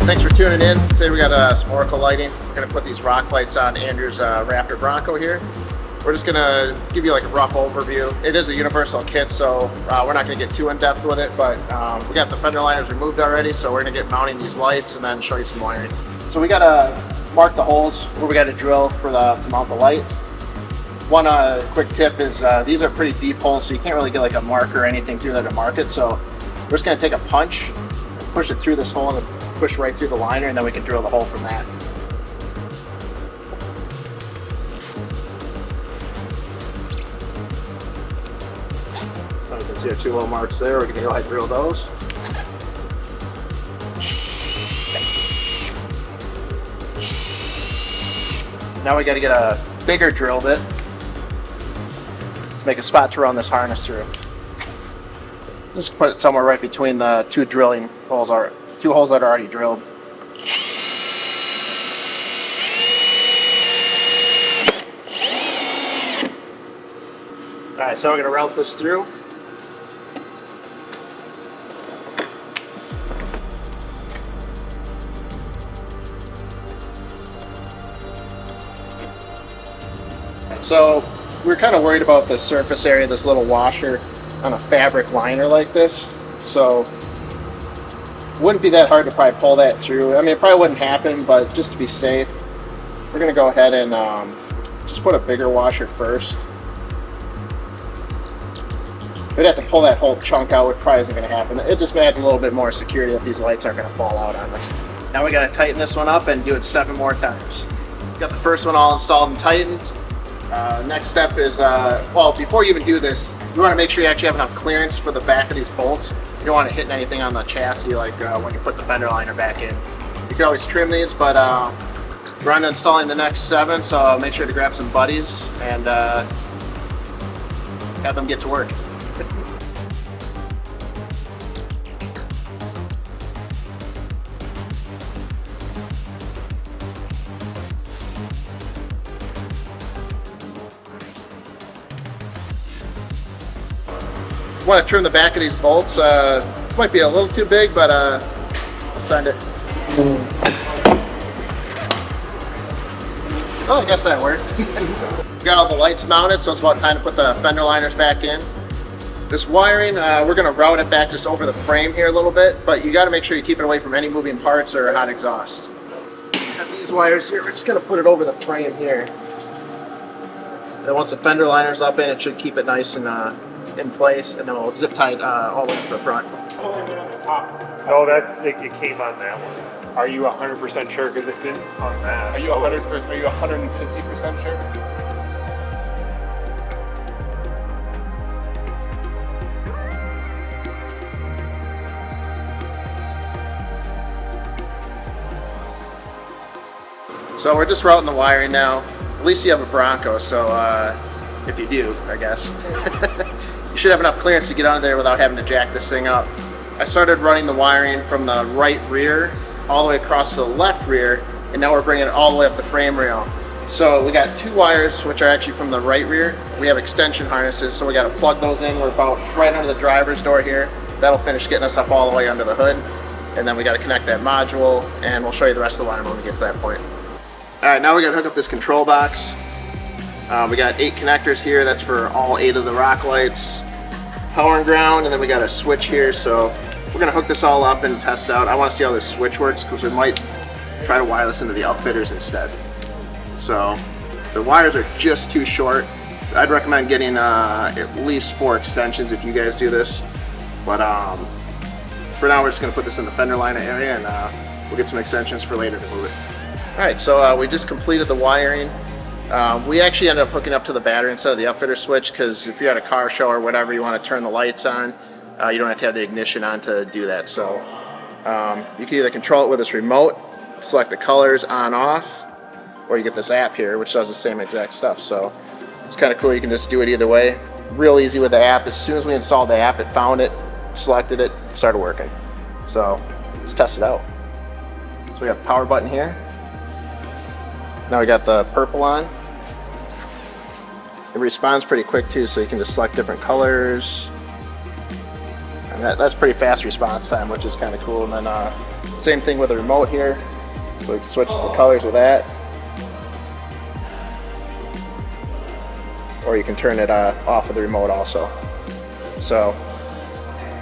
Thanks for tuning in. Today we got some Oracle lighting. We're going to put these rock lights on Andrew's Raptor Bronco here. We're just going to give you like a rough overview. It is a universal kit, so we're not going to get too in depth with it, but we got the fender liners removed already, so we're going to get mounting these lights and then show you some wiring. So we got to mark the holes where we got to drill for to mount the lights. One quick tip is these are pretty deep holes, so you can't really get like a marker or anything through there to mark it. So we're just going to take a punch, push it through this hole, and push right through the liner, and then we can drill the hole from that. So you can see our two little marks there. We're going to go ahead and drill those. Now we got to get a bigger drill bit to make a spot to run this harness through. Just put it somewhere right between the two drilling holes, two holes that are already drilled. Alright, so we're going to route this through. So we're kind of worried about the surface area of this little washer on a fabric liner like this. So wouldn't be that hard to probably pull that through. I mean, it probably wouldn't happen, but just to be safe, we're going to go ahead and just put a bigger washer first. We'd have to pull that whole chunk out, which probably isn't going to happen. It just adds a little bit more security that these lights aren't going to fall out on us. Now we got to tighten this one up and do it 7 more times. Got the first one all installed and tightened. Next step is, well, before you even do this, you want to make sure you actually have enough clearance for the back of these bolts. You don't want to hit anything on the chassis like when you put the fender liner back in. You can always trim these, but we're on to installing the next 7, so make sure to grab some buddies and have them get to work. Want to trim the back of these bolts. Might be a little too big, but I'll send it. Oh, I guess that worked. Got all the lights mounted, so it's about time to put the fender liners back in. This wiring, we're going to route it back just over the frame here a little bit, but you got to make sure you keep it away from any moving parts or hot exhaust. Have these wires here. We're just going to put it over the frame here. And once the fender liner's up in, it should keep it nice and in place, and then we'll zip tie it all the way to the front. No, it came on that one. Are you 100% sure? Because it didn't on that. Are you 100%? Are you 150% sure? So we're just routing the wiring now. At least you have a Bronco, so if you do, I guess. You should have enough clearance to get under there without having to jack this thing up. I started running the wiring from the right rear all the way across to the left rear, and now we're bringing it all the way up the frame rail. So we got 2 wires, which are actually from the right rear. We have extension harnesses, so we got to plug those in. We're about right under the driver's door here. That'll finish getting us up all the way under the hood. And then we got to connect that module, and we'll show you the rest of the line when we get to that point. All right, now we got to hook up this control box. We got 8 connectors here. That's for all 8 of the rock lights. Power and ground, and then we got a switch here. So we're gonna hook this all up and test out. I want to see how this switch works because we might try to wire this into the outfitters instead. So the wires are just too short. I'd recommend getting at least 4 extensions if you guys do this. But for now, we're just gonna put this in the fender liner area, and we'll get some extensions for later to move it. All right, so we just completed the wiring. We actually ended up hooking up to the battery instead of the upfitter switch because if you're at a car show or whatever, you want to turn the lights on, you don't have to have the ignition on to do that. So you can either control it with this remote, select the colors on off, or you get this app here which does the same exact stuff. So it's kind of cool. You can just do it either way. Real easy with the app. As soon as we installed the app, it found it, selected it, started working. So let's test it out. So we got the power button here. Now we got the purple on. It responds pretty quick too, so you can just select different colors. And that's pretty fast response time, which is kind of cool. And then same thing with the remote here. So we can switch the colors with that. Or you can turn it off of the remote also. So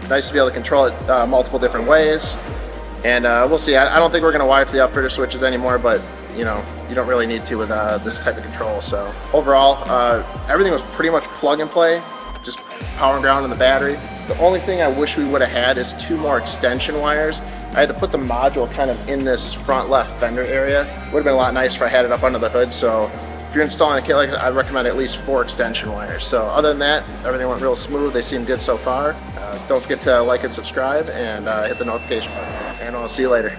nice to be able to control it multiple different ways. And we'll see. I don't think we're going to wire to the upfitter switches anymore, but you know, you don't really need to with this type of control. So overall, everything was pretty much plug and play, just power and ground in the battery. The only thing I wish we would have had is 2 more extension wires. I had to put the module kind of in this front left fender area. Would have been a lot nicer if I had it up under the hood. So if you're installing a kit like that, I'd recommend at least 4 extension wires. So other than that, everything went real smooth. They seem good so far. Don't forget to like and subscribe and hit the notification button. And I'll see you later.